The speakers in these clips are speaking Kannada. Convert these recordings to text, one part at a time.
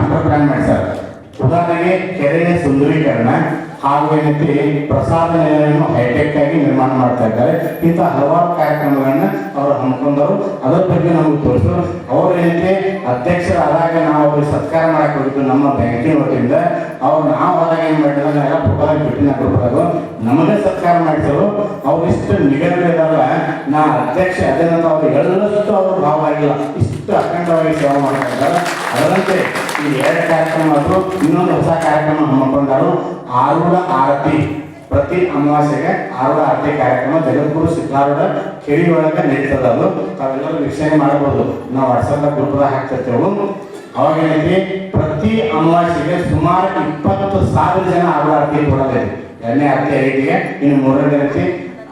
ಮಾಸ್ಟರ್ ಪ್ಲಾನ್ ಮಾಡ್ತಾರೆ. ಉದಾಹರಣೆಗೆ ಕೆರೆಯ ಸುಂದರೀಕರಣ ಹಾಗೂ ಏನೈತಿ ಪ್ರಸಾದ ನಿಲಯವನ್ನು ಹೈಟೆಕ್ ಆಗಿ ನಿರ್ಮಾಣ ಮಾಡ್ತಾ ಇದ್ದಾರೆ. ಇಂಥ ಹಲವಾರು ಕಾರ್ಯಕ್ರಮಗಳನ್ನ ಅವರು ಹಮ್ಮಿಕೊಂಡರು. ಅದರ ಬಗ್ಗೆ ನಮಗೆ ತೋರಿಸಿದ್ರು. ಅವ್ರು ಏನೈತಿ ಅಧ್ಯಕ್ಷರಾದಾಗ ನಾವು ಅವ್ರಿಗೆ ಸತ್ಕಾರ ಮಾಡಕ್ಕೆ ಹೋಗಿದ್ದು ನಮ್ಮ ಬ್ಯಾಂಕಿನ ವತಿಯಿಂದ. ಅವ್ರು ನಾವು ಆದಾಗ ಏನು ಮಾಡಿದ್ರು ಎಲ್ಲ ಫೋಟೋದಾಗ ಬಿಟ್ಟಿನ ಗ್ರೂಪ್ದಾಗ ನಮ್ಮನ್ನೇ ಸತ್ಕಾರ ಮಾಡಿದ್ರು. ಅವ್ರು ಇಷ್ಟು ನಿಗದಿದಾರಲ್ಲ, ನಾ ಅಧ್ಯಕ್ಷ ಅದೇನಂತ ಅವ್ರು ಎಲ್ಲಷ್ಟು ಅವರು ಭಾವ ಆಗಿಲ್ಲ, ಇಷ್ಟು ಅಖಂಡವಾಗಿ ಸೇವೆ ಮಾಡ್ತಾ ಇದ್ದಾರೆ. ಅದರಂತೆ ಈ 2 ಕಾರ್ಯಕ್ರಮ ಆದರೂ ಇನ್ನೊಂದು ಹೊಸ ಕಾರ್ಯಕ್ರಮ ಹಮ್ಮಿಕೊಂಡರು. ಆರೂಢ ಆರತಿ, ಪ್ರತಿ ಅಮಾವಾಸ್ಯೆಗೆ ಆರೂಢ ಆರತಿ ಕಾರ್ಯಕ್ರಮ ಜಗದ್ಗುರು ಸಿದ್ಧಾರೂಢ ಕೆರಿ ಒಳಗೆ ನಡೀತದೆ. ಅದು ತಾವೆಲ್ಲರೂ ವೀಕ್ಷಣೆ ಮಾಡಬಹುದು. ನಾವು ವಾಟ್ಸಪ್ ಗ್ರೂಪ್ದಾಗ ಹಾಕ್ತಿರ್ತೇವೆ. ಅವಾಗ ಏನೈತಿ ಪ್ರತಿ ಅಮಾವಾಸ್ಯೆಗೆ ಸುಮಾರು 20,000 ಜನ ಆರೂಢ ಆರತಿ ಕೊಡೋದಿದೆ. 2ನೇ ಆರತಿ ಐದಿಗೆ, ಇನ್ನು 3ನೇ ಆರತಿ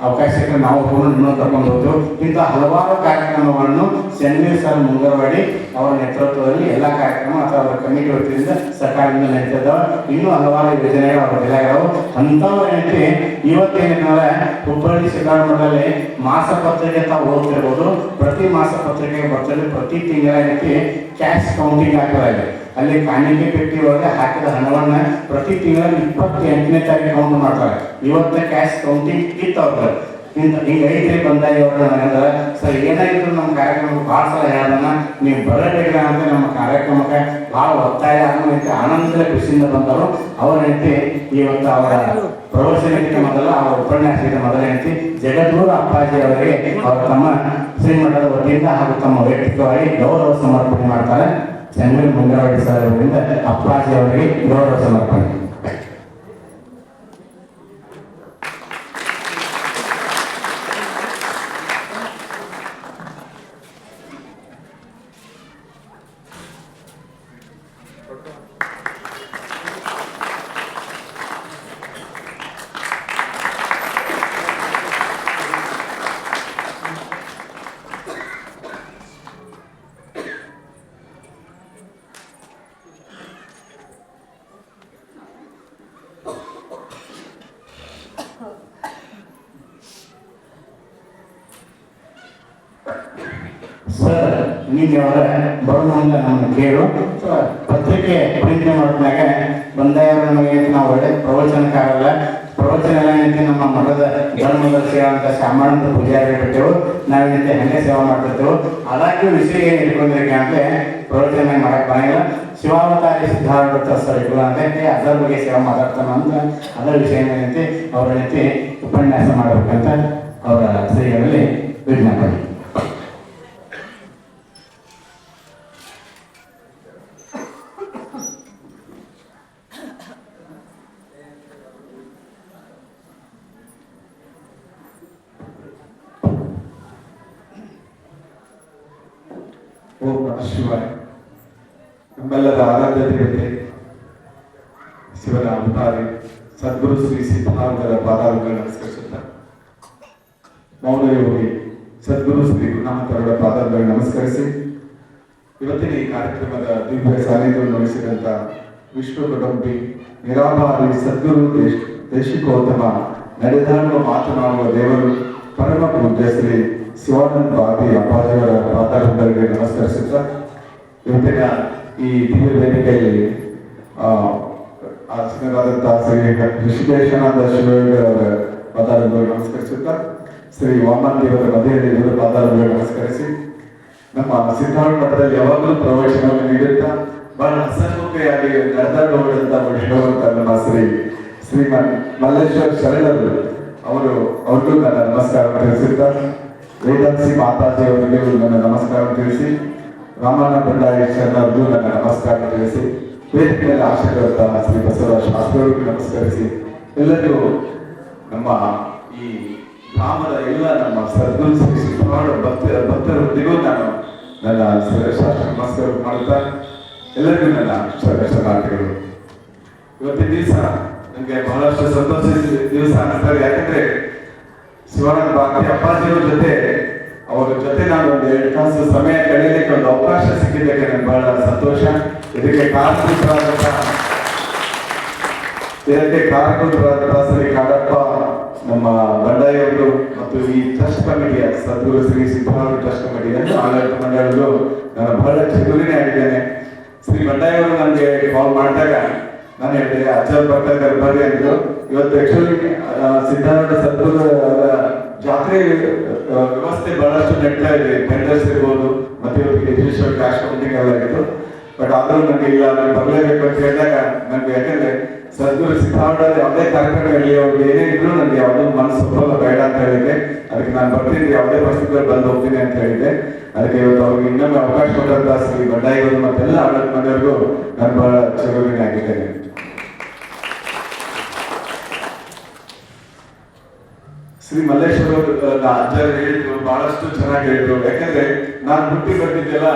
ಅವಕಾಶಕ್ಕೆ ನಾವು ಇನ್ನೂ ತಗೊಂಡು ಹೋದ್ರು. ಇಂಥ ಹಲವಾರು ಕಾರ್ಯಕ್ರಮಗಳನ್ನು ಸೆನ್ವೀರ್ ಸರ್ ಮುಂಗರವಾಡಿ ಅವರ ನೇತೃತ್ವದಲ್ಲಿ ಎಲ್ಲ ಕಾರ್ಯಕ್ರಮ ಅಥವಾ ಅವರ ಕಮಿಟಿ ವತಿಯಿಂದ ಸರ್ಕಾರದಿಂದ ನಡೀತಿದ್ದಾವೆ. ಇನ್ನೂ ಹಲವಾರು ಯೋಜನೆಗಳು ಅವರ ಬೆಲೆಗಳು ಅಂಥವ್ರು ಏನೈತಿ ಇವತ್ತೇನಿದ್ರೆ ಹುಬ್ಬಳ್ಳಿ ಸಿದ್ದಾರೂಢದಲ್ಲಿ ಮಾಸಪತ್ರಿಕೆ ತಾವು ಓದ್ತಿರ್ಬೋದು. ಪ್ರತಿ ಮಾಸಪತ್ರಿಕೆಗೆ ಬರ್ತದೆ. ಪ್ರತಿ ತಿಂಗಳ ಏನೈತಿ ಕ್ಯಾಶ್ ಕೌಂಟಿಂಗ್ ಆಗ್ತದೆ. ಅಲ್ಲಿ ಕಾಣಿಕೆ ಪೆಟ್ಟಿ ಒಳಗೆ ಹಾಕಿದ ಹಣವನ್ನು ಪ್ರತಿ ತಿಂಗಳ 28ನೇ ತಾರೀಕು ಕೌಂಟ್ ಮಾಡ್ತಾರೆ. ಇವತ್ತು ಕ್ಯಾಶ್ ಕೌಂಟಿಂಗ್ ಇತ್ತು ಅವ್ರಿಗೆ. ಹಿಂಗೆ ಐತ್ರಿ ಬಂದಾಗ ಅವ್ರು ನನಗಂದ್ರೆ ಸರ್ ಏನಾಗಿತ್ತು ನಮ್ಮ ಕಾರ್ಯಕ್ರಮಕ್ಕೆ ಭಾಳ ಸಲ ಹೇಳೋದನ್ನ ನೀವು ಬರಬೇಕ ಅಂತ ನಮ್ಮ ಕಾರ್ಯಕ್ರಮಕ್ಕೆ ಭಾಳ ಒತ್ತಾಯ ಅನ್ನೋದಕ್ಕೆ ಆನಂದದ ಖುಷಿಯಿಂದ ಬಂದರು. ಅವರೇಂತಿ ಇವತ್ತು ಅವರ ಪ್ರವಚನಕ್ಕೆ ಮೊದಲ ಅವರ ಉಪನ್ಯಾಸದ ಮೊದಲೇಂತಿ ಜಗದ್ಗುರು ಅಪ್ಪಾಜಿ ಅವರಿಗೆ ಅವರ ತಮ್ಮ ಶ್ರೀಮಠದ ವತಿಯಿಂದ ಹಾಗೂ ತಮ್ಮ ವೈಯಕ್ತಿಕವಾಗಿ ಗೌರವ ಸಮರ್ಪಣೆ ಮಾಡ್ತಾರೆ. ಸೆನ್ವೀರ್ ಮುಂಗರವಾಡಿ ಸರ್ ಅವರಿಂದ ಅಪ್ಪಾಜಿ ಅವರಿಗೆ ಗೌರವ ಸಮರ್ಪಣೆ. ಸರ್ ನಿಮಗೆ ಅವರ ಬರೋಣ ನಮ್ಮನ್ನು ಕೇಳು. ಪತ್ರಿಕೆ ಪ್ರಿಂಟ್ ಮಾಡಿದ್ಮ್ಯಾಗ ಬಂದಾಯ ನಮಗೆ ನಾವು ಒಳ್ಳೆ ಪ್ರವಚನಕ್ಕಾಗಲ್ಲ. ಪ್ರವಚನ ಎಲ್ಲ ಏನೈತಿ ನಮ್ಮ ಮಠದ ಧರ್ಮದ ಸೇವಾ ಅಂತ ಶಾಮಾನಂದ ಪೂಜಾರಿ ಬಿಟ್ಟೆವು. ನಾವೇನೈತಿ ಹಂಗೆ ಸೇವೆ ಮಾಡ್ತಿರ್ತೇವೆ. ಅದಾಗ್ಯೂ ವಿಷಯ ಏನು ಇಟ್ಕೊಂಡಿರಿಕೆ ಅಂದರೆ ಪ್ರವಚನ ಮಾಡಕ್ಕೆ ಬರಂಗಿಲ್ಲ. ಶಿವಾವತಾರಿ ಸಿದ್ಧಾರೂಢ ಸರ್ ಇಟ್ಕೊಳ್ಳ ಅಂತ ಅದರ ಬಗ್ಗೆ ಸೇವೆ ಮಾತಾಡ್ತಾನ ಅಂತ ಅದರ ವಿಷಯ ಏನೈತಿ ಅವ್ರೇನೈತಿ ಉಪನ್ಯಾಸ ಮಾಡಬೇಕಂತ ಅವರ ಶ್ರೀಗಳಲ್ಲಿ ವಿಜ್ಞಾಪನೆ. ಓಂ ನಮಃ ಶಿವಾಯ. ನಮ್ಮೆಲ್ಲರ ಆರಾಧ್ಯ ದೇವತೆ ಶಿವನ ಅವತಾರಿ ಸದ್ಗುರು ಶ್ರೀ ಸಿದ್ಧಾರೂಢರ ಪಾದಾರಗಳನ್ನು ನಮಸ್ಕರಿಸುತ್ತಾ, ಮೌನ ಯೋಗಿ ಸದ್ಗುರು ಶ್ರೀ ಗುರುನಾಥರವರ ಪಾದಾರಗಳನ್ನು ನಮಸ್ಕರಿಸಿ, ಇವತ್ತಿನ ಈ ಕಾರ್ಯಕ್ರಮದ ದಿವ್ಯ ಸಾನ್ನಿಧ್ಯವನ್ನು ವಹಿಸಿದಂಥ ವಿಶ್ವಕುಟುಂಬಿ ನಿರಾಭಾರಿ ಸದ್ಗುರು ದೇಶಿಕೋತ್ತಮ ನಡೆದಾಡುವ ಮಾತನಾಡುವ ದೇವರು ಪರಮ ಪೂಜ್ಯ ಶ್ರೀ ಶಿವಾನಂದ ಬಾಬಿ ಅಪ್ಪಾಜಿಯವರ ಪಾದಾರಗಳಿಗೆ ನಮಸ್ಕರಿಸುತ್ತಾ, ಇವತ್ತಿನ ಈ ದಿವ್ಯ ವೇದಿಕೆಯಲ್ಲಿ ಆಸೀನರಾದಂತಹ ಶ್ರೀ ಋಷಿಕೇಶಾನಂದ ಶಿವಯವರ ಪಾದಾರಗಳಿಗೆ ನಮಸ್ಕರಿಸುತ್ತಾ, ಶ್ರೀ ವಾಮನ್ ದೇವರ ಮಧ್ಯದಲ್ಲಿ ಇವರ ಪಾದಾರಗಳಿಗೆ ನಮಸ್ಕರಿಸಿ, ನಮ್ಮ ಸಿದ್ಧಾರೂಢ ಮಠದಲ್ಲಿ ಯಾವಾಗಲೂ ಪ್ರವಚನವನ್ನು ನೀಡುತ್ತಾ ಬಹಳ ಹಸನ್ಮುಖಿಯಾಗಿ ನಡೆದಾಡುವಂತಹ ವೈಷ್ಣವಂತ ನಮ್ಮ ಶ್ರೀಮನ್ ಮಲ್ಲೇಶ್ವರ ಶರಣರು ಅವ್ರಿಗೂ ನನ್ನ ನಮಸ್ಕಾರ ತಿಳಿಸುತ್ತಾ, ವೇದಾಂಸಿ ಮಾತಾಜಿ ಅವರಿಗೆ ನನ್ನ ನಮಸ್ಕಾರ ತಿಳಿಸಿ, ರಾಮಣ್ಣ ಬಂಡಾರಿ ಶರಣರಿಗೂ ನನ್ನ ನಮಸ್ಕಾರ ತಿಳಿಸಿ, ವೇದಿಕೆಯಲ್ಲಿ ಆಶೀರ್ವಾದ ಶ್ರೀ ಬಸವರಾಜ ಶಾಸ್ತ್ರಿಯವರಿಗೂ ನಮಸ್ಕರಿಸಿ, ಎಲ್ಲರಿಗೂ ನಮ್ಮ ಈ ಗ್ರಾಮದ ಎಲ್ಲ ನಮ್ಮ ಸದ್ಗುರು ಶ್ರೀ ಸಿದ್ಧಾರೂಢ ಭಕ್ತರೊಂದಿಗೂ ನಾನು ನನ್ನ ಶಾಸ್ತ್ರ ನಮಸ್ಕಾರ ಮಾಡುತ್ತಾ, ಎಲ್ಲರಿಗೂ ನನ್ನ ಶರಣಾರ್ಥಿಗಳು. ಇವತ್ತಿನ ದಿವಸ ನನಗೆ ಬಹಳಷ್ಟು ಸಂತೋಷ ದಿವಸ ಅನ್ನಿಸ್ತಾರೆ. ಯಾಕಂದ್ರೆ ಶಿವಾನಂದ ಬಾಬಿ ಅಪ್ಪಾಜಿಯವರ ಜೊತೆ ನಾನು ಒಂದು 2 ತಾಸು ಸಮಯ ಕಳೆಯಲಿಕ್ಕೆ ಒಂದು ಅವಕಾಶ ಸಿಕ್ಕಿದ್ದಕ್ಕೆ ನನಗೆ ಬಹಳ ಸಂತೋಷ. ಇದಕ್ಕೆ ಕಾರಣಕರ್ತರಾದಂತಹ ಶ್ರೀ ಕಾಡಪ್ಪ ನಮ್ಮ ಬಂಡಾಯಿಯವರು ಮತ್ತು ಈ ಟ್ರಸ್ಟ್ ಕಮಿಟಿಯ ಸದ್ಗುರು ಶ್ರೀ ಸಿದ್ಧಾರೂಢ ಟ್ರಸ್ಟ್ ಕಮಿಟಿಯನ್ನು ಆಡಳಿತ ಮಂಡಳಿಗೂ ನಾನು ಬಹಳ ಚಿಗುರಿನೇ ಆಗಿದ್ದೇನೆ. ಶ್ರೀ ಬಂಡಾಯ ಅವರು ನನಗೆ ಕಾಲ್ ಮಾಡಿದಾಗ ನಾನು ಹೇಳಿದೆ ಆಚಾರ್ಯ ಬರ್ತಾ ಇದ್ದಾರೆ ಬರ್ರಿ ಅಂದ್ರು. ಇವತ್ತು ಆಕ್ಚುಲಿ ಸಿದ್ಧಾರೂಢ ಸದ್ಗುರು ಜಾತ್ರೆ ವ್ಯವಸ್ಥೆ ಬಹಳಷ್ಟು ನಡೀತಾ ಇದೆ, ಟೆಂಡರ್ಸ್ ಇರ್ಬೋದು, ಮತ್ತೆ ಇವತ್ತಿಗೆ ಎಜುಕೇಶನ್ ಕ್ಯಾಶ್ ಕೌಂಟಿಂಗ್ ಎಲ್ಲ ಆಗಿತ್ತು. ಬಟ್ ಆದ್ರೂ ನನಗೆ ಇಲ್ಲ, ನಾನು ಬರಲೇಬೇಕು ಅಂತ ಹೇಳಿದಾಗ ನನಗೆ, ಯಾಕಂದ್ರೆ ಸದ್ಗುರು ಸಿದ್ಧಾರೂಢ ಯಾವುದೇ ಕಾರ್ಯಕ್ರಮ ಇರಲಿ, ಅವ್ರಿಗೆ ಏನೇ ಇದ್ರು ನನಗೆ ಯಾವುದೋ ಮನಸ್ಸು ಒಪ್ಪಲ್ಲ, ಬೇಡ ಅಂತ ಹೇಳಿದ್ದೆ. ಅದಕ್ಕೆ ನಾನು ಬರ್ತೀನಿ, ಯಾವುದೇ ಪರಿಸ್ಥಿತಿಯಲ್ಲಿ ಬಂದು ಹೋಗ್ತೀನಿ ಅಂತ ಹೇಳಿದ್ದೆ. ಅದಕ್ಕೆ ಇವತ್ತು ಅವ್ರಿಗೆ ಇನ್ನೊಮ್ಮೆ ಅವಕಾಶ ಕೊಟ್ಟಂತ ಶ್ರೀ ಬಂಡಾಯಿಗಳು ಮತ್ತೆಲ್ಲ ಆಡಳಿತ ಮನೆಯವರಿಗೂ ನಾನು ಬಹಳ ಚಿರಋಣಿ ಆಗಿದ್ದೇನೆ. ಶ್ರೀ ಮಲ್ಲೇಶ್ವರ ಅಜ್ಜರು ಹೇಳಿದ್ರು, ಬಹಳಷ್ಟು ಚೆನ್ನಾಗಿ ಹೇಳಿದ್ರು. ಯಾಕಂದ್ರೆ ನಾನು ಹುಟ್ಟಿ ಬಂದಿದ್ದೆಲ್ಲ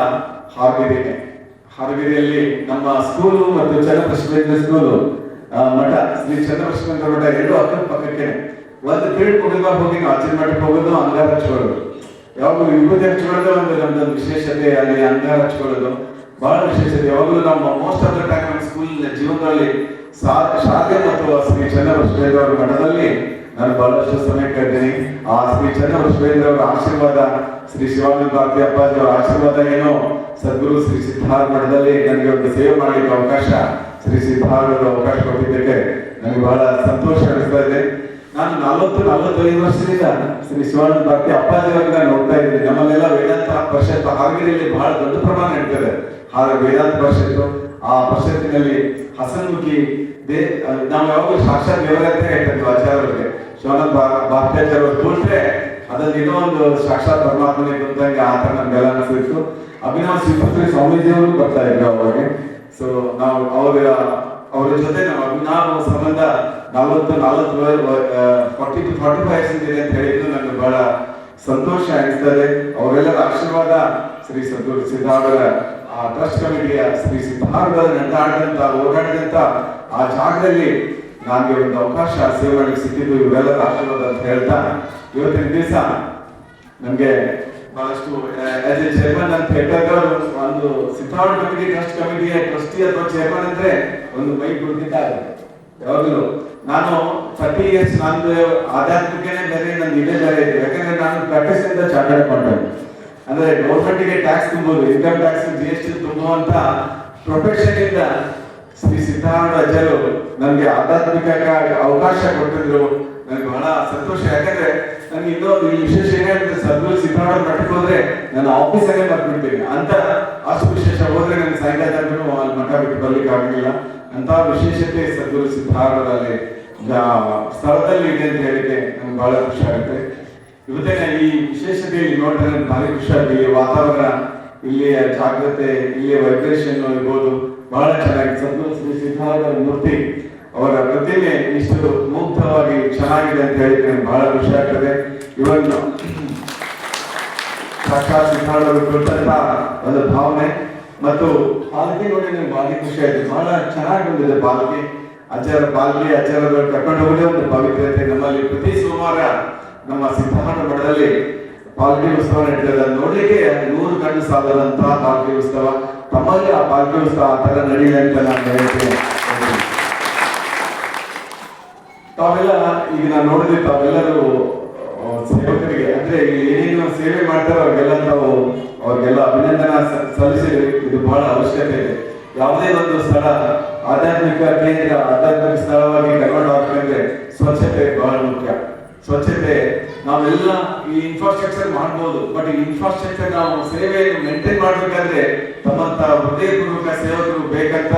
ಹಾರಗಿರಿಯಲ್ಲಿ ನಮ್ಮ ಸ್ಕೂಲು ಮತ್ತು ಚನ್ನಬಸವೇಂದ್ರ ಸ್ಕೂಲು, ಮಠ ಶ್ರೀ ಚನ್ನಬಸವೇಂದ್ರ ಮಠ ಎರಡು ಅಕ್ಕದ ಪಕ್ಕಕ್ಕೆ. ಒಂದು ಪೀರಿಯಡ್ ಮುಗಿದ ಹೋಗಿ ನಾವು ಅಜ್ಜನ ಮಠಕ್ಕೆ ಹೋಗೋದು, ಅಂಗಾರ ಹಚ್ಕೊಳ್ಳೋದು. ಯಾವಾಗಲೂ ವಿಭೂತಿ ಹಚ್ಕೊಳ್ಳೋದು ಒಂದು ನಮ್ದೊಂದು ವಿಶೇಷತೆ, ಅಲ್ಲಿ ಅಂಗಾರ ಹಚ್ಕೊಳ್ಳೋದು ಬಹಳ ವಿಶೇಷತೆ. ಯಾವಾಗಲೂ ನಮ್ಮ ಮೋಸ್ಟ್ ಆಫ್ ದ ಟೈಮ್ ನಮ್ಮ ಸ್ಕೂಲ್ ಜೀವನದಲ್ಲಿ ಶಾಲೆ ಮತ್ತು ಶ್ರೀ ಚನ್ನಬಸವೇಂದ್ರ ಅವರ ಮಠದಲ್ಲಿ ನಾನು ಬಹಳಷ್ಟು ಸಮಯ ಕಳೆದಿದ್ದೀನಿ. ಆ ಶ್ರೀ ಚನ್ನಬಸವೇಂದ್ರ ಅವರ ಆಶೀರ್ವಾದ, ಶ್ರೀ ಶಿವಾನಂದ ಭಾರತಿ ಅಪ್ಪಾಜಿ ಅವರ ಆಶೀರ್ವಾದ ಏನೋ, ಸದ್ಗುರು ಶ್ರೀ ಸಿದ್ಧಾರ್ಥ ಮಠದಲ್ಲಿ ನನಗೆ ಒಂದು ಸೇವೆ ಮಾಡಲಿಕ್ಕೆ ಅವಕಾಶ, ಶ್ರೀ ಸಿದ್ಧಾರ್ಥ ಅವಕಾಶ ಕೊಟ್ಟಿದ್ದಕ್ಕೆ ನನಗೆ ಬಹಳ ಸಂತೋಷ ಅನಿಸ್ತಾ ಇದೆ. ನಾನು 45 ವರ್ಷದಿಂದ ಶ್ರೀ ಶಿವಾನಂದ ಭಾರತಿ ಅಪ್ಪಾಜಿ ಅವರನ್ನ ನೋಡ್ತಾ ಇದ್ದೀನಿ. ನಮ್ಮಲ್ಲೆಲ್ಲ ವೇದಾಂತ ಪರಿಷತ್ ಹಾವೇರಿಯಲ್ಲಿ ಬಹಳ ದೊಡ್ಡ ಪ್ರಮಾಣ ನಡೀತದೆ. ವೇದಾಂತ ಪರಿಷತ್ತು, ಆ ಪರಿಷತ್ತಿನಲ್ಲಿ ಹಸನ್ಮುಖಿ ನಾವು ಯಾವಾಗಲೂ ಸಾಕ್ಷಾತ್ ದೇವರಂತ ಹೇಳ್ತಿದ್ವಿ ಆಚಾರ್ಯರಿಗೆ. ಶಿವಾನಂದ ಭಾರತಾಚಾರ್ಯ ಅವರು ಕೂತ್ರೆ ಅದ್ರಲ್ಲಿ ಇನ್ನೂ ಒಂದು ಸಾಕ್ಷಾತ್ ಪರಮಾತ್ಮನೇ ಬಂದಂಗೆ ಆ ತರ ನಮ್ಗೆಲ್ಲ ಅನಿಸಿತ್ತು. ಅಭಿನವ ಶ್ರೀಪುತ್ರಿ ಸ್ವಾಮೀಜಿಯವರು ಬರ್ತಾ ಇದ್ರು ಅವಾಗ. ಸೊ ನಾವು ಅವರ ಜೊತೆ ನಾವು ಸಂಬಂಧ 40 to 45 ಇದೆ ಅಂತ ಹೇಳಿದ್ದು ನನಗೆ ಬಹಳ ಸಂತೋಷ ಅನಿಸ್ತದೆ. ಅವರೆಲ್ಲರ ಆಶೀರ್ವಾದ, ಶ್ರೀ ಸದ್ಗುರು ಸಿದ್ಧಾರೂಢರ ಟ್ರಸ್ಟ್ ಕಮಿಟಿಯ ಶ್ರೀ ಸಿದ್ಧಾರೂಢರ ನಡೆದಾಡಿದಂತ ಓಡಾಡಿದಂತ ಆ ಜಾಗದಲ್ಲಿ ನನಗೆ ಒಂದು ಅವಕಾಶ ಸೇವೆ ಮಾಡಲಿಕ್ಕೆ ಸಿಕ್ಕಿದ್ದು ಇವರೆಲ್ಲರ ಆಶೀರ್ವಾದ ಅಂತ ಹೇಳ್ತಾ, ಇವತ್ತಿನ ದಿವಸ ನಮ್ಗೆ ಬಹಳಷ್ಟು ಆಸ್ ಎ ಚೇರ್ಮನ್ ಅಂತ ಹೇಳಿದ್ರು, ಒಂದು ಸಿದ್ಧಾರೂಢ ಕಮಿಟಿ ಟ್ರಸ್ಟ್ ಕಮಿಟಿಯ ಟ್ರಸ್ಟಿ ಅಥವಾ ಚೇರ್ಮನ್ ಅಂದ್ರೆ ಒಂದು ಮೈ ಗುರುತಿತ ಆಗುತ್ತೆ. ಯಾವಾಗಲೂ ನಾನು 30 years ನಂದು ಆಧ್ಯಾತ್ಮಿಕನೇ ಬೇರೆ, ನಂದು ಇದೇ ಬೇರೆ ಇದೆ. ಯಾಕಂದ್ರೆ ನಾನು ಪ್ರಾಕ್ಟೀಸ್ ಇಂದ ಚಾರ್ಟರ್ಡ್ ಅಕೌಂಟೆಂಟ್, ಅಂದ್ರೆ ಗೌರ್ಮೆಂಟ್ಗೆ ಟ್ಯಾಕ್ಸ್ ತುಂಬುವುದು, ಇನ್ಕಮ್ ಟ್ಯಾಕ್ಸ್, GST ತುಂಬುವಂತ ಪ್ರೊಫೆಷನ್ ಇಂದ ಶ್ರೀ ಸಿದ್ಧಾರೂಢ ಅಜ್ಜರು ನನಗೆ ಆಧ್ಯಾತ್ಮಿಕ ಅವಕಾಶ ಕೊಟ್ಟಿದ್ರು. ನನಗೆ ಬಹಳ ಸಂತೋಷ. ಯಾಕಂದ್ರೆ ನನಗೆ ಇನ್ನೊಂದು ವಿಶೇಷ ಏನಂದ್ರೆ, ಸದ್ಗುರು ಸಿದ್ಧಾರೂಢ ಮಠಕ್ಕೆ ಹೋದ್ರೆ ನನ್ನ ಆಫೀಸಲ್ಲೇ ಬರ್ಬಿಡ್ತೀನಿ ಅಂತ. ಅಷ್ಟು ವಿಶೇಷ ಹೋದ್ರೆ ನನಗೆ ಸಾಯಂಕಾಲ ಅಲ್ಲಿ ಮಠ ಬಿಟ್ಟು ಬರ್ಲಿಕ್ಕೆ ಆಗಲಿಲ್ಲ. ಅಂತ ವಿಶೇಷತೆ ಸದ್ಗುರು ಸಿದ್ಧಾರೂಢರಲ್ಲಿ ಸ್ಥಳದಲ್ಲಿ ಇದೆ ಅಂತ ಹೇಳಿಕ್ಕೆ ನನಗೆ ಬಹಳ ಖುಷಿ ಆಗುತ್ತೆ. ಇವತ್ತೇನೆ ಈ ವಿಶೇಷತೆಯಲ್ಲಿ ನೋಡಿದ್ರೆ ನನಗೆ ಭಾರಿ ಖುಷಿ ಆಗುತ್ತೆ. ಈ ವಾತಾವರಣ, ಇಲ್ಲಿಯ ಜಾಗ್ರತೆ, ಇಲ್ಲಿಯ ವೈಬ್ರೇಷನ್ ಇರ್ಬೋದು, ಬಹಳ ಚೆನ್ನಾಗಿ. ಸದ್ಗುರು ಶ್ರೀ ಸಿದ್ಧಾರೂಢ ಮೂರ್ತಿ ಅವರ ಪ್ರತಿಮೆ ಇಷ್ಟು ಮುಕ್ತವಾಗಿ ಚೆನ್ನಾಗಿದೆ ಅಂತ ಹೇಳಿದ್ರೆ ಬಹಳ ಖುಷಿ ಆಗ್ತದೆ. ಇವನ್ ಸಾಕ್ಷಾತ್ ಸಿದ್ಧಾರೂಢರು ಕೊಟ್ಟಂತ ಒಂದು ಭಾವನೆ ಮತ್ತು ಪಾಲ್ಕಿ ನೋಡಿ ನನಗೆ ಭಾರಿ ಖುಷಿ ಆಯ್ತು. ಬಹಳ ಚೆನ್ನಾಗಿ ಬಂದಿದೆ ಪಾಲ್ಕಿ. ಅಜ್ಜರಗಳು ಕರ್ಕೊಂಡು ಹೋಗೋದೇ ಒಂದು ಪವಿತ್ರತೆ. ನಮ್ಮಲ್ಲಿ ಪ್ರತಿ ಸೋಮವಾರ ನಮ್ಮ ಸಿದ್ಧಾರೂಢ ಮಠದಲ್ಲಿ ಪಾಲ್ಕಿ ಉತ್ಸವ ನಡೀತದೆ. ನೋಡ್ಲಿಕ್ಕೆ 100 ಕಣ್ಣು ಸಾಲದಂತ ಪಾಲ್ಕಿ ಉತ್ಸವ. ತಮ್ಮಲ್ಲಿ ಆ ಪಾಲ್ಕಿ ಉತ್ಸವ ಆ ತರ ನಡೀಲಿ ಅಂತ ನಾನು ಹೇಳ್ತೇನೆ. ತಾವೆಲ್ಲ ಈಗ ನಾನು ನೋಡಿದ್ರೆ ತಾವೆಲ್ಲರೂ ಸೇವಕರಿಗೆ, ಅಂದ್ರೆ ಏನೇನು ಸೇವೆ ಮಾಡ್ತಾರೋ ಅವ್ರಿಗೆಲ್ಲ ಅಭಿನಂದನಾ ಸಲ್ಲಿಸಿದ್ರಿ. ಇದು ಬಹಳ ಅವಶ್ಯಕತೆ ಇದೆ. ಯಾವುದೇ ಒಂದು ಸ್ಥಳ ಆಧ್ಯಾತ್ಮಿಕ ಕೇಂದ್ರ, ಆಧ್ಯಾತ್ಮಿಕ ಸ್ಥಳವಾಗಿ ಕನ್ವರ್ಟ್ ಆಗಬೇಕಂದ್ರೆ ಸ್ವಚ್ಛತೆ ಬಹಳ ಮುಖ್ಯ. ಸ್ವಚ್ಛತೆ ನಾವೆಲ್ಲ ಈ ಇನ್ಫ್ರಾಸ್ಟ್ರಕ್ಚರ್ ಮಾಡ್ಬೋದು, ಬಟ್ ಈ ಇನ್ಫ್ರಾಸ್ಟ್ರಕ್ಚರ್ ನಾವು ಸೇವೆ ಮೇಂಟೈನ್ ಮಾಡ್ಬೇಕಾದ್ರೆ ತಮ್ಮಂತ ಹೃದಯಪೂರ್ವಕ ಸೇವಕರು ಬೇಕಂತ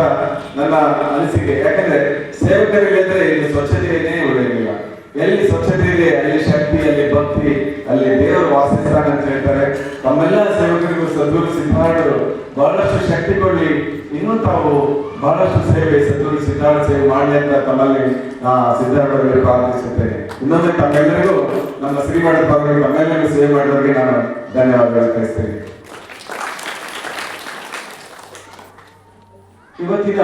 ನನ್ನ ಅನಿಸಿಕೆ. ಯಾಕಂದ್ರೆ ಸೇವಕರಿಲ್ಲಂದ್ರೆ ಇಲ್ಲಿ ಸ್ವಚ್ಛತೆಯೇ ಉಳಿಯಲಿಲ್ಲ. ಎಲ್ಲಿ ಸ್ವಚ್ಛತೆ ಇದೆ ಅಲ್ಲಿ ಶಕ್ತಿ, ಅಲ್ಲಿ ಭಕ್ತಿ, ಅಲ್ಲಿ ದೇವರು ವಾಸಿಸ್ತಾನೆ ಅಂತ ಹೇಳ್ತಾರೆ. ತಮ್ಮೆಲ್ಲ ಸೇವಕರಿಗೂ ಸದ್ಗುರು ಸಿದ್ಧಾರೂಢರು ಬಹಳಷ್ಟು ಶಕ್ತಿ ಕೊಡ್ಲಿ, ಇನ್ನೂ ತಾವು ಬಹಳಷ್ಟು ಸೇವೆ ಸದ್ಗುರು ಸಿದ್ಧಾರೂಢ ಸೇವೆ ಮಾಡಲಿ ಅಂತ ತಮ್ಮಲ್ಲಿ ಸಿದ್ಧಾರೂಢರಲ್ಲಿ ಪ್ರಾರ್ಥಿಸುತ್ತೇನೆ. ಇನ್ನೊಮ್ಮೆ ತಮ್ಮೆಲ್ಲರಿಗೂ ನಮ್ಮ ಶ್ರೀಮಠದ ಪರವಾಗಿ ತಮ್ಮೆಲ್ಲರಿಗೂ ಸೇವೆ ಮಾಡೋರಿಗೆ ನಾನು ಧನ್ಯವಾದಗಳು ತಿಳಿಸ್ತೇನೆ. ಇವತ್ತಿನ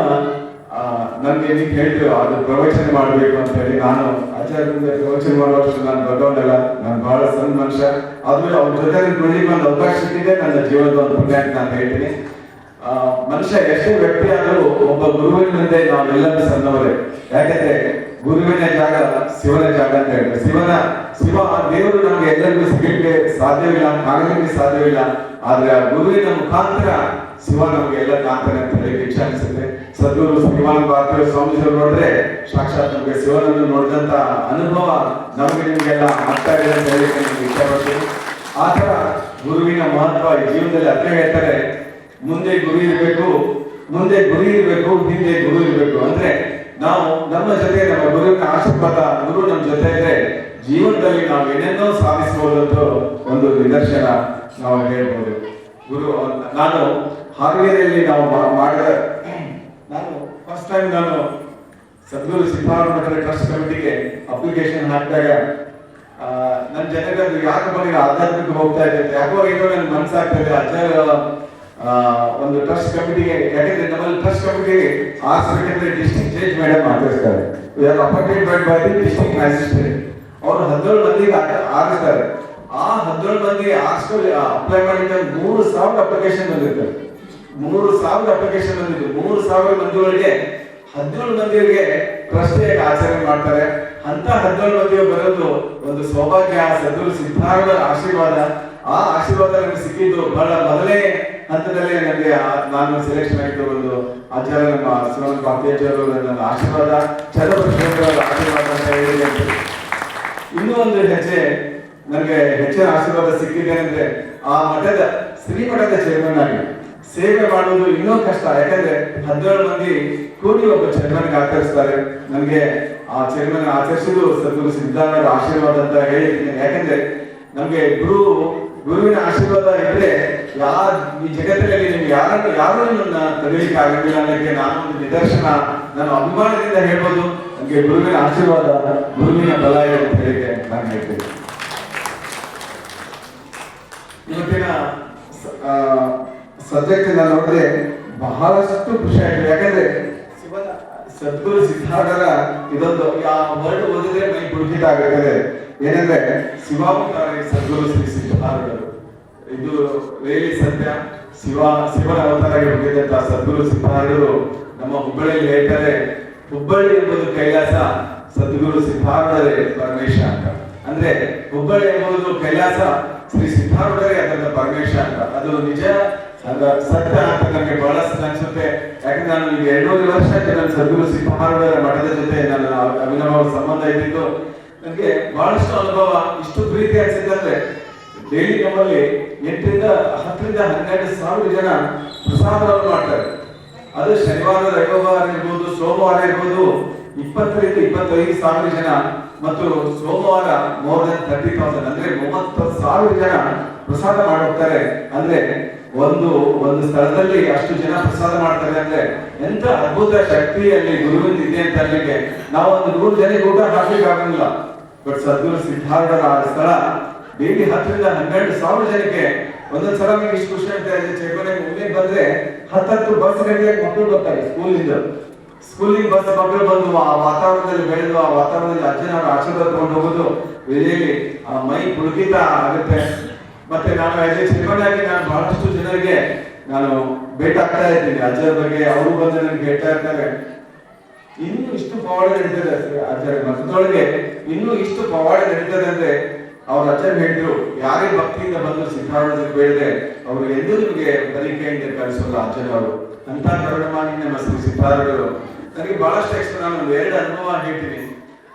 ನನ್ಗೆ ನೀವು ಹೇಳಿದ್ರು ಅದು ಪ್ರವಚನ ಮಾಡಬೇಕು ಅಂತ ಹೇಳಿ. ನಾನು ಆಚಾರ್ಯರಿಂದ ಪ್ರವಚನ ಮಾಡುವಷ್ಟು ನಾನು ದೊಡ್ಡವನಲ್ಲ, ನಾನು ಬಹಳ ಸಣ್ಣ ಮನುಷ್ಯ. ಆದ್ರೂ ಅವ್ರ ಜೊತೆ ನುಡಿಗೆ ಒಂದು ಅವಕಾಶ ಸಿಕ್ಕಿದೆ ನನ್ನ ಜೀವನದ ಒಂದು ಪುಣ್ಯ ಅಂತ ನಾನು ಹೇಳ್ತೀನಿ. ಮನುಷ್ಯ ಎಷ್ಟೇ ವ್ಯಕ್ತಿ ಆದರೂ ಒಬ್ಬ ಗುರುವಿನ ಮುಂದೆ ನಾವೆಲ್ಲರೂ ಸಣ್ಣವರೇ. ಯಾಕಂದ್ರೆ ಗುರುವಿನ ಜಾಗ ಶಿವನ ಜಾಗ ಅಂತ ಹೇಳ್ತಾರೆ. ಶಿವ ದೇವರು ನಮ್ಗೆ ಎಲ್ಲರಿಗೂ ಸಿಗಲಿಕ್ಕೆ ಸಾಧ್ಯವಿಲ್ಲ, ಆಗಲಿಕ್ಕೆ ಸಾಧ್ಯವಿಲ್ಲ. ಆದ್ರೆ ಆ ಗುರುವಿನ ಮುಖಾಂತರ ಶಿವ ನಮ್ಗೆ ಎಲ್ಲ ಕಾಣ್ತಾನೆ ಅಂತ ಹೇಳಿ ಇಚ್ಛೆ ಅನಿಸುತ್ತೆ. ಸದ್ಗುರು ಶ್ರೀಮಾನ್ ಭಾರತೀಯ ಸ್ವಾಮೀಜಿಯವರು ನೋಡಿದ್ರೆ ಸಾಕ್ಷಾತ್ ನಮ್ಗೆ ಶಿವನನ್ನು ನೋಡಿದಂತ ಅನುಭವ ನಮ್ಗೆ ನಿಮ್ಗೆಲ್ಲ ಆಗ್ತಾ ಇದೆ ಅಂತ ಹೇಳಿ ನಮ್ಗೆ ಇಚ್ಛೆ ಪಡ್ತೀನಿ. ಆ ತರ ಗುರುವಿನ ಮಹತ್ವ ಈ ಜೀವನದಲ್ಲಿ ಅದೇ ಹೇಳ್ತಾರೆ, ಮುಂದೆ ಗುರು ಇರಬೇಕು, ಮುಂದೆ ಗುರಿ ಇರಬೇಕು, ಹಿಂದೆ ಗುರು ಇರಬೇಕು. ಅಂದ್ರೆ ನಾವು ನಮ್ಮ ಜೊತೆ ನಮ್ಮ ಗುರುವಿನ ಆಶೀರ್ವಾದ, ಗುರು ನಮ್ಮ ಜೊತೆ ಇದ್ರೆ ಜೀವನದಲ್ಲಿ ನಾವು ಏನೇನೋ ಸಾಧಿಸಬಹುದು ಅಂತ ಒಂದು ನಿದರ್ಶನ ನಾವು ಹೇಳ್ಬೋದು. ಗುರು ನಾನು ಹಾವೇರಿಯಲ್ಲಿ ನಾವು ಮಾಡಿದ ನಾನು ಫಸ್ಟ್ ಟೈಮ್ ನಾನು ಸದ್ಗುರು ಸಿದ್ಧಾರೂಢ ಮಠದ ಟ್ರಸ್ಟ್ ಕಮಿಟಿಗೆ ಅಪ್ಲಿಕೇಶನ್ ಹಾಕಿದಾಗ ನನ್ನ ಜನರಿಗೆ ಅದು ಯಾಕೆ ಬಂದಿಲ್ಲ, ಆಧ್ಯಾತ್ಮಿಕ ಹೋಗ್ತಾ ಇದೆ ಯಾಕೋ ಏನೋ ನನ್ ಮನಸ್ಸಾಗ್ತಾ ಇದೆ ಅಜ್ಜ ಒಂದು ಟ್ರಸ್ಟ್ ಕಮಿಟಿಗೆ. ಯಾಕಂದ್ರೆ ನಮ್ಮಲ್ಲಿ ಟ್ರಸ್ಟ್ ಕಮಿಟಿಗೆ ಆರ್ಸ್ಬೇಕಂದ್ರೆ ಡಿಸ್ಟ್ರಿಕ್ಟ್ ಜಡ್ಜ್ ಮೇಡಮ್ ಆಚರಿಸ್ತಾರೆ, appointed by the district magistrate. ಅವರು 17 ಮಂದಿಗೆ ಆರಿಸ್ತಾರೆ. ಆ 17 ಮಂದಿ ಆರ್ಸ್ಕೊಂಡು ಅಪ್ಲೈ ಮಾಡಿದ 3,000 ಅಪ್ಲಿಕೇಶನ್ ಬಂದಿರ್ತಾರೆ. 3,000 ಅಪ್ಲಿಕೇಶನ್ ಬಂದಿದ್ದು 3,000 ಮಂದಿಗಳಿಗೆ 17 ಮಂದಿಗೆ ಟ್ರಸ್ಟ್ ಆಚರಣೆ ಮಾಡ್ತಾರೆ. ಅಂತ 17 ಮಂದಿಗೆ ಬರೋದು ಒಂದು ಸೌಭಾಗ್ಯ, ಸದ್ಗುರು ಸಿದ್ಧಾರೂಢರ ಆಶೀರ್ವಾದ. ಆ ಆಶೀರ್ವಾದ ನನಗೆ ಸಿಕ್ಕಿದ್ದು ಬಹಳ ಮೊದಲೇ ಹಂತದಲ್ಲೇ ನನಗೆ ನಾನು ಸೆಲೆಕ್ಷನ್ ಆಗಿದ್ದು ಒಂದು ಆಚಾರ್ಯ ನಮ್ಮ ಶಿವನ ಪಾಂತೇಜರು ನನ್ನ ಆಶೀರ್ವಾದ, ಚಂದ್ರಪ್ರಸಾದ್ ಆಶೀರ್ವಾದ ಅಂತ ಹೇಳಿದೆ. ಇನ್ನೂ ಒಂದು ಹೆಜ್ಜೆ ನನಗೆ ಹೆಚ್ಚಿನ ಆಶೀರ್ವಾದ ಸಿಕ್ಕಿದೆ ಅಂದ್ರೆ ಆ ಮಠದ ಶ್ರೀಮಠದ ಚೇರ್ಮನ್ ಆಗಿ ಸೇವೆ ಮಾಡುವುದು ಇನ್ನೂ ಕಷ್ಟ. ಯಾಕಂದ್ರೆ 17 ಮಂದಿ ಕೂಡಿ ಒಬ್ಬ ಚೇರ್ಮನ್ ಆಚರಿಸ್ತಾರೆ. ನನಗೆ ಆ ಚೇರ್ಮನ್ ಆಚರಿಸಿದ್ದು ಸದ್ಗುರು ಸಿದ್ಧಾರೂಢರ ಆಶೀರ್ವಾದ ಅಂತ ಹೇಳಿದ್ದೀನಿ. ಯಾಕಂದ್ರೆ ನಮ್ಗೆ ಗುರುವಿನ ಆಶೀರ್ವಾದ ಇದ್ರೆ ಈ ಜಗತ್ತಿನಲ್ಲಿ ನಿಮ್ಗೆ ಯಾರು ನನ್ನ ತಡೆಯಲಿಕ್ಕೆ ಆಗಲಿಲ್ಲ ಅನ್ನೋಕ್ಕೆ ನಾನು ಒಂದು ನಿದರ್ಶನ, ನಾನು ಅಭಿಮಾನದಿಂದ ಹೇಳ್ಬೋದು. ನಮ್ಗೆ ಗುರುವಿನ ಆಶೀರ್ವಾದ, ಗುರುವಿನ ಬಲ ಇದೆ ಅಂತ ಹೇಳಿಕೆ ನಾನು ಹೇಳ್ತೇನೆ. ಇವತ್ತಿನ ಸಬ್ಜೆಕ್ಟ್ ನಾನು ನೋಡಿದ್ರೆ ಬಹಳಷ್ಟು ಖುಷಿ ಆಯ್ತು. ಯಾಕಂದ್ರೆ ಸದ್ಗುರು ಸಿದ್ಧಾರೂಢರ ಇದೊಂದು ವರ್ಡ್ ಓದಿದ್ರೆ ಮೈ ಪುಳಕಿತ ಆಗುತ್ತದೆ. ಏನಂದ್ರೆ ಶಿವಾವತಾರಿ ಸದ್ಗುರು ಶ್ರೀ ಸಿದ್ಧಾರೂಢರು, ಇದು ರಿಯಲಿ ಸತ್ಯ. ಶಿವನ ಅವತಾರಾಗಿ ಹುಟ್ಟಿದಂತ ಸದ್ಗುರು ಸಿದ್ಧಾರೂಢರು ನಮ್ಮ ಹುಬ್ಬಳ್ಳಿಯಲ್ಲಿ ಹೇಳ್ತಾರೆ, ಹುಬ್ಬಳ್ಳಿ ಎಂಬುದು ಕೈಲಾಸ, ಸದ್ಗುರು ಸಿದ್ಧಾರೂಢರೇ ಪರಮೇಶ ಅಂತ. ಅಂದ್ರೆ ಹುಬ್ಬಳ್ಳಿ ಎಂಬುದು ಕೈಲಾಸ, ಶ್ರೀ ಸಿದ್ಧಾರೂಢರೇ ಅದನ್ನ ಪರಮೇಶ ಅಂತ. ಅದು ನಿಜ ಸತ್ಯ ಅಂತ ನನಗೆ ಬಹಳಷ್ಟು ಅನ್ಸುತ್ತೆ. ಯಾಕಂದ್ರೆ ನಾನು ಈಗ 200 ವರ್ಷ ನನ್ನ ಸದ್ಗುರು ಸಿದ್ಧಾರೂಢರ ಮಠದ ಜೊತೆ ನನ್ನ ಅವಿನಾಭಾವ ಸಂಬಂಧ ಇದ್ದಿದ್ದು ನನಗೆ ಬಹಳಷ್ಟು ಅನುಭವ. ಇಷ್ಟು ಪ್ರೀತಿ ಅನ್ಸಿದ್ರೆ ಡೈಲಿ ನಮ್ಮಲ್ಲಿ 8ರಿಂದ 10ರಿಂದ 12,000 ಜನ ಪ್ರಸಾದವನ್ನು ಮಾಡ್ತಾರೆ. ಅದು ಶನಿವಾರ, ರವಿವಾರ ಇರ್ಬೋದು, ಸೋಮವಾರ ಇರ್ಬೋದು 20ರಿಂದ 25,000 ಜನ, ಮತ್ತು ಸೋಮವಾರ ಮೋರ್ ದನ್ 30,000 ಅಂದ್ರೆ 30,000 ಜನ ಪ್ರಸಾದ ಮಾಡೋಗ್ತಾರೆ. ಅಂದ್ರೆ ಒಂದು ಸ್ಥಳದಲ್ಲಿ ಅಷ್ಟು ಜನ ಪ್ರಸಾದ ಮಾಡ್ತಾರೆ ಅಂದ್ರೆ ಎಂತ ಅದ್ಭುತ ಶಕ್ತಿ ಅಲ್ಲಿ ಗುರುವಿನ ಇದೆ ಅಂತ ಅಲ್ಲಿಗೆ ನಾವು ಒಂದು 100 ಜನಕ್ಕೆ ಊಟ ಹಾಕ್ಲಿಕ್ಕೆ ಆಗಂಗಿಲ್ಲ. ಬಟ್ ಸದ್ಗುರು ಸಿದ್ಧಾರೂಢರ ಆ ಸ್ಥಳ ಡೈಲಿ 10ರಿಂದ 12,000 ಜನಕ್ಕೆ ಒಂದೊಂದ್ ಸಲ ನಿಮ್ಗೆ ಇಷ್ಟು ಖುಷಿ ಅಂತ ಇದೆ. ಚೇರ್ಮನ್ ಮುಂದೆ ಬಂದ್ರೆ 10 ಬಸ್ ಗಂಟೆ ಮಕ್ಕಳು ಬರ್ತಾರೆ ಸ್ಕೂಲಿಂದ ಬಸ್ ಮಕ್ಕಳು ಬಂದು ಆ ವಾತಾವರಣದಲ್ಲಿ ಬೆಳೆದು ಆ ವಾತಾವರಣದಲ್ಲಿ ಅಜ್ಜನವರ ಆಶೀರ್ವಾದ ತಗೊಂಡು ಹೋಗೋದು ರಿಯಲಿ ಮೈ ಪುಳಕಿತ ಆಗುತ್ತೆ. ಮತ್ತೆ ನಾನು ಚೇರ್ಮನ್ ಆಗಿ ನಾನು ಬಹಳಷ್ಟು ಜನರಿಗೆ ನಾನು ಭೇಟಿ ಆಗ್ತಾ ಇದ್ದೀನಿ ಅಜ್ಜರ ಬಗ್ಗೆ. ಅವರು ಬಂದು ನನಗೆ ಹೇಳ್ತಾ ಇರ್ತಾರೆ, ಇನ್ನೂ ಇಷ್ಟು ಪವಾಡ ನಡೀತದೆ ಆಚಾರ್ಯ ಮಠದೊಳಗೆ, ಇನ್ನೂ ಇಷ್ಟು ಪವಾಡ ನಡೀತದೆ ಅಂದ್ರೆ ಅವ್ರ ಆಚಾರ್ಯ ಹೇಳಿದ್ರು, ಯಾರೇ ಭಕ್ತಿಯಿಂದ ಬಂದು ಸಿದ್ಧಾರೂಢ ಬೇಡಿದ್ರೆ ಅವರು ಎಂದೂ ನಿಮಗೆ ತನಿಖೆಯಿಂದ ಕಳಿಸೋಲ್ಲ ಆಚಾರ್ಯವರು. ಅಂತ ಕರುಣಮಾನಿ ನಮ್ಮ ಶ್ರೀ ಸಿದ್ಧಾರೂಢರು. ನನಗೆ ಬಹಳಷ್ಟು ಎಕ್ಸ್ಟ್ರಾ ನಾನು 2 ಅನುಭವ ಹೇಳ್ತೀನಿ.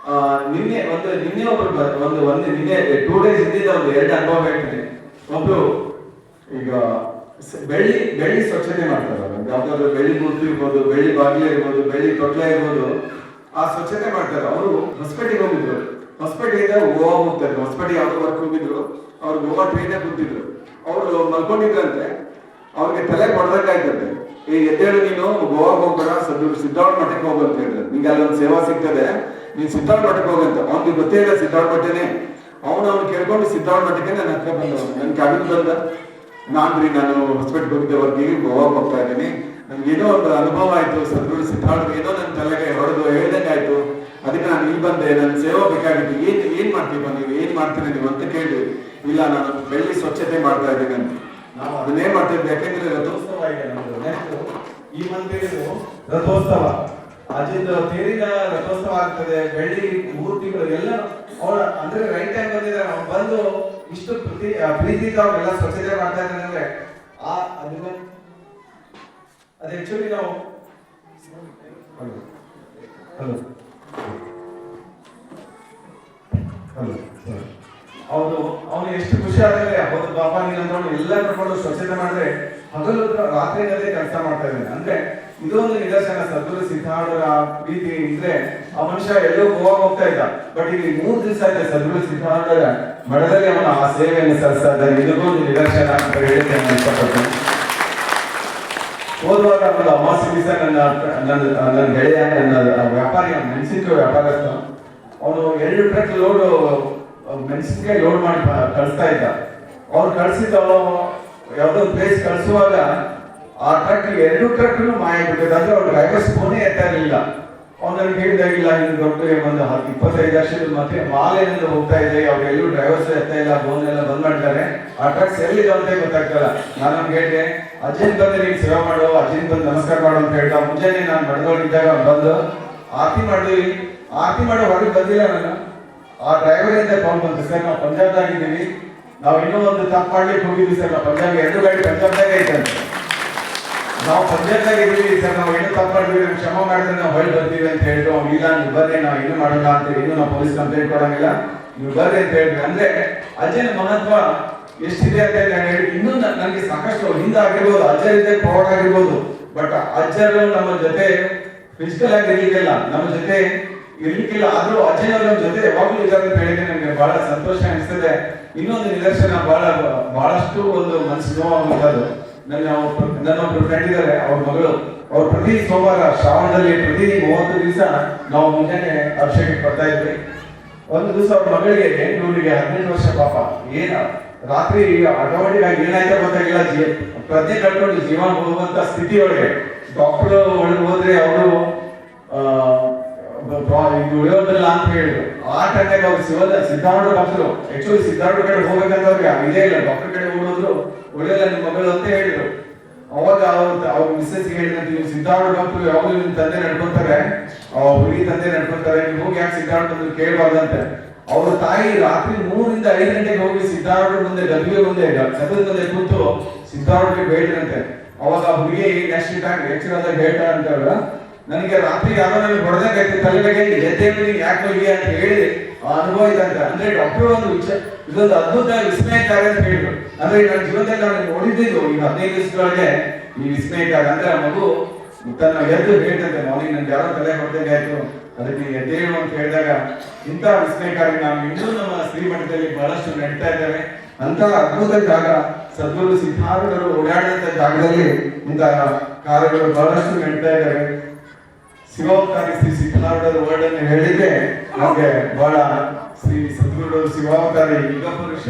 ನಿನ್ನೆ ಒಬ್ರು ನಿನ್ನೆ 2 ಡೇಸ್ ಹಿಂದಿದ್ದ ಒಂದು 2 ಅನುಭವ ಹೇಳ್ತೀನಿ. ಒಬ್ರು ಈಗ ಬೆಳ್ಳಿ ಸ್ವಚ್ಛತೆ ಮಾಡ್ತಾರೆ. ಯಾವ್ದಾದ್ರು ಬೆಳ್ಳಿ ಮೂರ್ತಿ ಇರ್ಬೋದು, ಬೆಳ್ಳಿ ಬಾಗಿಲು ಇರ್ಬೋದು, ಬೆಳ್ಳಿ ತೊಟ್ಲ ಇರ್ಬೋದು, ಆ ಸ್ವಚ್ಛತೆ ಮಾಡ್ತಾರೆ. ಅವರು ಹೊಸಪೇಟೆಗೆ ಹೋಗಿದ್ರು. ಹೊಸಪೇಟೆಯಿಂದ ಗೋವಾ ಹೋಗ್ತಾರೆ. ಹೊಸಪೇಟೆ ಯಾವ್ದು ವರ್ಕ್ ಹೋಗಿದ್ರು, ಅವ್ರು ಗೋವಾ ಟ್ರೈನ್ ಕೂತಿದ್ರು. ಅವರು ಮಲ್ಕೊಂಡಿದ್ರಂತೆ. ಅವ್ರಿಗೆ ತಲೆ ಹೊಡೆದಾಯ್ತಂತೆ, ಎದ್ದೇಳು ನೀನು ಗೋವಾ ಹೋಗ್ಬೇಡ, ಸಿದ್ಧಾರೂಢ ಮಠಕ್ಕೆ ಹೋಗು ಅಂತ ಹೇಳಿದ್ರು. ನಿಂಗೆ ಅಲ್ಲೊಂದು ಸೇವಾ ಸಿಗ್ತದೆ, ನೀನ್ ಸಿದ್ಧಾರೂಢ ಮಠಕ್ಕೆ ಹೋಗಂತ. ಅವ್ನಿಗೆ ಗೊತ್ತೇ ಇಲ್ಲ ಸಿದ್ಧಾರೂಢ ಮಠನೇ. ಅವ್ನು ಕೇಳ್ಕೊಂಡು ಸಿದ್ಧಾರೂಢ ಮಠಕ್ಕೆ ನನ್ನ ಹತ್ರ ಬಂದವ. ನನ್ ಕ್ಯಾಬಿನ್ ಬಂದ, ನಾನು ಹೊಸಪೇಟೆಗೆ ಹೋಗಿದ್ದೆ, ವರ್ಕಿಗೆ ಗೋವಾ ಹೋಗ್ತಾ ಇದ್ದೀನಿ. ನನ್ಗೇನೋ ಒಂದು ಅನುಭವ ಆಯ್ತು, ಸದ್ಗುರು ಸಿದ್ಧಾರೂಢ ಏನೋ ನನ್ನ ತಲೆಗೆ ಹೊಡೆದು ಹೇಳ್ದಂಗೆ ಆಯ್ತು. ಅದಕ್ಕೆ ನಾನು ಇಲ್ಲಿ ಬಂದೆ, ನನ್ನ ಸೇವಾ ಬೇಕಾಗಿತ್ತು. ಏನ್ ಮಾಡ್ತೀವಿ ನೀವು, ಏನ್ ಮಾಡ್ತೀನಿ ನೀವು ಅಂತ ಕೇಳಿ, ಇಲ್ಲ ನಾನು ಬೆಳ್ಳಿ ಸ್ವಚ್ಛತೆ ಮಾಡ್ತಾ ಇದ್ದೀನಿ ಅಂತ. ನಾವು ಅದನ್ನೇ ಮಾಡ್ತಿದ್ವಿ. ಯಾಕೆಂದ್ರೆ ರಥೋತ್ಸವ ಇದೆ ನಮ್ದು. ನೆಕ್ಸ್ಟ್ ಈ ಮಂತ್ ರಥೋತ್ಸವ, ಅಜಿತ್ ತೇರಿನ ರಥೋತ್ಸವ ಆಗ್ತದೆ. ಬೆಳ್ಳಿ ಮೂರ್ತಿಗಳು ಎಲ್ಲ ಅವ್ರ ಅಂದ್ರೆ ರೈಟ್ ಟೈಮ್ ಬಂದಿದ್ದಾರೆ. ಅವ್ರು ಬಂದು ಇಷ್ಟು ಪ್ರೀತಿಯಿಂದ ಅವ್ರೆಲ್ಲ ಸ್ವಚ್ಛತೆ ಮಾಡ್ತಾ ಇದ್ದಾರೆ ಅಂದ್ರೆ ಅದು ಆಕ್ಚುಲಿ ನಾವು ಹಲೋ ಹಲೋ ಅವನು ಎಷ್ಟು ಖುಷಿ ಆದ್ರೆ ಹೌದು ಪಾಪ ನೀನಂತ ಎಲ್ಲ ಕರ್ಕೊಂಡು ಸ್ವಚ್ಛತೆ ಮಾಡಿದ್ರೆ ಹಗಲು ರಾತ್ರಿನಲ್ಲೇ ಕೆಲಸ ಮಾಡ್ತಾ ಇದ್ದಾನೆ. ಅಂದ್ರೆ ಇದೊಂದು ನಿದರ್ಶನ ಸದ್ಗುರು ಸಿದ್ಧಾರೂಢರ ಪ್ರೀತಿ ಇದ್ರೆ ಆ ಮನುಷ್ಯ ಎಲ್ಲೋ ಗೋವಾ ಹೋಗ್ತಾ ಇದ್ದ. ಬಟ್ ಈಗ 3 ದಿವಸ ಆಯ್ತು ಸದ್ಗುರು ಸಿದ್ಧಾರೂಢರ ಮಠದಲ್ಲಿ ಅವನು ಆ ಸೇವೆಯನ್ನು ಸಲ್ಲಿಸ್ತಾ ಇದ್ದಾನೆ. ಇದಕ್ಕೂ ಒಂದು ನಿದರ್ಶನ ಅಂತ ಹೇಳಿಕ್ಕೆ ನಾನು ಇಷ್ಟಪಡ್ತೀನಿ. ಹೋದವಾಗ ಒಂದು ಅಮಾವಾಸ್ಯೆ ದಿವಸ ನನ್ನ ಗೆಳೆಯ ನನ್ನ ವ್ಯಾಪಾರಿ ಮೆಣಸಿನಕಾಯಿ ವ್ಯಾಪಾರಸ್ಥ ಅವನು 2 ಟ್ರಕ್ ಲೋಡ್ ಮೆಣಸಿನಕಾಯಿ ಲೋಡ್ ಮಾಡಿ ಕಳಿಸ್ತಾ ಇದ್ದ. ಅವ್ರು ಕಳಿಸಿದ ಯಾವುದೋ ಪ್ಲೇಸ್ ಕಳಿಸುವಾಗ ಆ ಟ್ರಕ್ 2 ಟ್ರಕ್ ಮಾಯ ಆಗ್ಬಿಟ್ಟಿದೆ. ಅಂದ್ರೆ ಅವ್ರ ಡ್ರೈವರ್ಸ್ ಫೋನೇ ಎತ್ತಾ ಇರಲಿಲ್ಲ. ಅವ್ನು ನನಗೆ ಹೇಳಿದಾಗಿಲ್ಲ ಇನ್ನು ದೊಡ್ಡ ಒಂದು 25 ವರ್ಷದ ಮತ್ತೆ ಮಾಲೆಯಿಂದ ಹೋಗ್ತಾ ಇದೆ, ಅವ್ರು ಎಲ್ಲೂ ಡ್ರೈವರ್ಸ್ ಎತ್ತಾ ಇಲ್ಲ, ಫೋನ್ ಎಲ್ಲ ಬಂದ್ ಮಾಡಿದ್ದಾರೆ, ಆ ಟ್ರಕ್ಸ್ ಎಲ್ಲಿದೆ ಅಂತ ಗೊತ್ತಾಗ್ತಲ್ಲ. ನಾನು ನಮ್ಗೆ ಹೇಳಿದೆ ಅಜ್ಜನ್ ಬಂದು ನೀನು ಸೇವೆ ಮಾಡು, ಅಜ್ಜನ್ ಬಂದು ನಮಸ್ಕಾರ ಮಾಡು ಅಂತ ಹೇಳ್ದ. ಮುಂಜಾನೆ ನಾನು ಮಡದೊಳಗಿದ್ದಾಗ ಬಂದು ಆರತಿ ಮಾಡಿದ್ವಿ. ಆರತಿ ಮಾಡೋ ಹೊರಗೆ ಬಂದಿಲ್ಲ ನಾನು. ಆ ಡ್ರೈವರ್ ಇಂದ ಕಾಲ್ ಬಂತು, ಸರ್ ನಾವು ಪಂಜಾಬ್ದಾಗಿದ್ದೀವಿ, ನಾವು ಇನ್ನೂ ಒಂದು ತಪ್ಪು ಮಾಡ್ಲಿಕ್ಕೆ ಹೋಗಿದ್ವಿ ಸರ್, ನಾವು ಪಂಜಾಬ್ 2 ಗಾಡಿ ಪಂಜಾಬ್ದಾಗೆ ಐತಂತೆ, ನಾವು ಪಂಜಾಬ್ದಾಗ ಇದ್ದೀವಿ ಸರ್, ನಾವು ಏನು ತಪ್ಪು ಮಾಡಿದ್ವಿ, ನಾವು ಕ್ಷಮ ಮಾಡಿದ್ರೆ ನಾವು ಹೊಳ್ಳಿ ಬರ್ತೀವಿ ಅಂತ ಹೇಳಿದ್ರು. ಅವ್ನು ಇಲ್ಲ ನೀವು ಬರ್ರಿ, ನಾವು ಇನ್ನೂ ಮಾಡಲ್ಲ ಅಂತ, ಇನ್ನೂ ನಾವು ಪೊಲೀಸ್ ಕಂಪ್ಲೇಂಟ್ ಕೊಡಂಗಿಲ್ಲ, ನೀವು ಬರ್ರಿ ಅಂತ ಹೇಳಿದ್ವಿ. ಅಂದ್ರೆ ಅಜ್ಜನ ಮಹತ್ವ ಎಷ್ಟಿದೆ ಅಂತ ನಾನು ಹೇಳಿ ಇನ್ನೂ ನನಗೆ ಸಾಕಷ್ಟು ಹಿಂದೆ ಆಗಿರ್ಬೋದು, ಅಜ್ಜರಿದ್ದ ಪ್ರೌಢ ಆಗಿರ್ಬೋದು, ಬಟ್ ಅಜ್ಜರು ನಮ್ಮ ಜೊತೆ ಫಿಸಿಕಲ್ ಆಗಿ ಇರ್ಲಿಕ್ಕಿಲ್ಲ, ನಮ್ಮ ಜೊತೆ ಇರ್ಲಿಕ್ಕಿಲ್ಲ, ಆದ್ರೂ ಅಜ್ಜನವ್ರು ನಮ್ಮ ಜೊತೆ ಯಾವಾಗಲೂ ಇದ್ದಾರೆ ಅಂತ ಹೇಳಿದ್ರೆ ನನಗೆ ಬಹಳ ಸಂತೋಷ ಅನಿಸ್ತದೆ. ಇನ್ನೊಂದು ನಿದರ್ಶನ ಬಹಳಷ್ಟು ಒಂದು ಮನಸ್ಸು ನೋವಾಗುತ್ತದೆ. ನನ್ನೊಬ್ರು ಫ್ರೆಂಡ್ ಇದ್ದಾರೆ, ಅವ್ರ ಮಗಳು, ಅವ್ರು ಪ್ರತಿ ಸೋಮವಾರ ಶ್ರಾವಣದಲ್ಲಿ ಪ್ರತಿ 30 ದಿವಸ ನಾವು ಮುಂಜಾನೆ ಅಭಿಷೇಕಕ್ಕೆ ಬರ್ತಾ ಇದ್ವಿ. ಒಂದು ದಿವಸ ಅವ್ರ ಮಗಳಿಗೆ ಇವರಿಗೆ 18 ವರ್ಷ ಪಾಪ, ಏನ ರಾತ್ರಿ ಆಟೋಮೆಟಿಕ್ ಏನಾಯ್ತಾ ಗೊತ್ತಾಗಿಲ್ಲ, ಪ್ರಜ್ಞೆ ಕಳ್ಕೊಂಡು ಜೀವನ ಹೋಗುವಂತ ಸ್ಥಿತಿ ಒಳಗೆ ಡಾಕ್ಟರ್ ಒಳಗೆ ಹೋದ್ರೆ ಅವರು ಇದು ಉಳಿಯೋದಿಲ್ಲ ಅಂತ ಹೇಳಿದ್ರು. ಆ ಟೈಮ್ನಾಗ ಅವ್ರು ಸಿದ್ಧಾರೂಢ ಭಕ್ತರು ಆಕ್ಚುಲಿ ಸಿದ್ಧಾರೂಢ ಕಡೆ ಹೋಗ್ಬೇಕಂತ ಅವ್ರಿಗೆ ಇದೇ ಇಲ್ಲ, ಡಾಕ್ಟರ್ ಕಡೆ ಹೋಗೋದ್ರು ಉಳಿಯಲ್ಲ ನಿಮ್ಮ ಮಗಳು ಅಂತ ಹೇಳಿದ್ರು. ಅವಾಗ ಅವ್ರ ಮಿಸ್ಸಸ್ ಹೇಳಿದಂತ ನೀವು ಸಿದ್ಧಾರೂಢ ಭಕ್ತರು ಯಾವಾಗಲೂ ನಿಮ್ ತಂದೆ ನಡ್ಕೊಂತಾರೆ, ಹುಡುಗಿ ತಂದೆ ನಡ್ಕೊಂತಾರೆ, ನೀವು ಹೋಗಿ ಯಾಕೆ ಸಿದ್ಧಾರೂಢ ಬಂದ್ರು ಕೇಳಬಾರ್ದಂತೆ. ಅವ್ರ ತಾಯಿ ರಾತ್ರಿ 3 ರಿಂದ 5 ಗಂಟೆಗೆ ಹೋಗಿ ಸಿದ್ಧಾರೂಢ ಮುಂದೆ ಗದ್ದಿಗೆ ಮುಂದೆ ಸದದ ಮುಂದೆ ಕೂತು ಸಿದ್ಧಾರೂಢಗೆ ಬೇಡಿದಂತೆ. ಅವಾಗ ಹುಡುಗಿ ನೆಕ್ಸ್ಟ್ ಟೈಮ್ ಎಚ್ಚರದಾಗ ಹೇಳ್ತಾ ಅಂತೇಳ, ನನಗೆ ರಾತ್ರಿ ಯಾರೋ ನನಗೆ ಹೊಡೆದಾಗೈತೆ ತಲೆಗೆ, ಎದ್ದೇಳಿ ಯಾಕೆ ಹೋಗಿ ಅಂತ ಹೇಳಿ ಅನುಭವ ಇದಂತೆ. ಅಂದ್ರೆ ಡಾಕ್ಟರ್ ಒಂದು ಇದೊಂದು ಅದ್ಭುತ ವಿಸ್ಮಯಕಾರಿ ಅಂತ ಹೇಳಿದ್ರು. ಅಂದ್ರೆ ನನ್ನ ಜೀವನದಲ್ಲಿ ನಾನು ನೋಡಿದ್ದು ಈ 15 ದಿವಸದೊಳಗೆ ಈ ವಿಸ್ಮಯಕಾರಿ. ಅಂದ್ರೆ ಆ ಮಗು ತನ್ನ ಎದ್ದು ಹೇಳ್ತಂತೆ, ಮಾರ್ನಿಂಗ್ ನನ್ಗೆ ಯಾರೋ ತಲೆ ಹೊಡೆದಾಗಾಯ್ತು, ಅದಕ್ಕೆ ಎದ್ದೇಳು ಅಂತ ಹೇಳಿದಾಗ ಇಂಥ ವಿಸ್ಮಯಕಾರಿ ನಾವು ಇನ್ನೂ ನಮ್ಮ ಶ್ರೀಮಠದಲ್ಲಿ ಬಹಳಷ್ಟು ನಡೀತಾ ಇದ್ದೇವೆ. ಅಂತ ಅದ್ಭುತ ಜಾಗ ಸದ್ಗುರು ಸಿದ್ಧಾರೂಢರು ಓಡಾಡಿದಂತ ಜಾಗದಲ್ಲಿ ಇಂಥ ಕಾರ್ಯಗಳು ಬಹಳಷ್ಟು ನಡೀತಾ ಇದ್ದಾವೆ. ಶಿವಾವತಾರಿ ಶ್ರೀ ಸಿದ್ಧಾರೂಢರ ವರ್ಡ್ ಅನ್ನು ಹೇಳಿದ್ರೆ ನಮಗೆ ಬಹಳ ಶ್ರೀ ಸದ್ಗುರು ಶಿವಾವತಾರಿ ಯುಗ ಪುರುಷ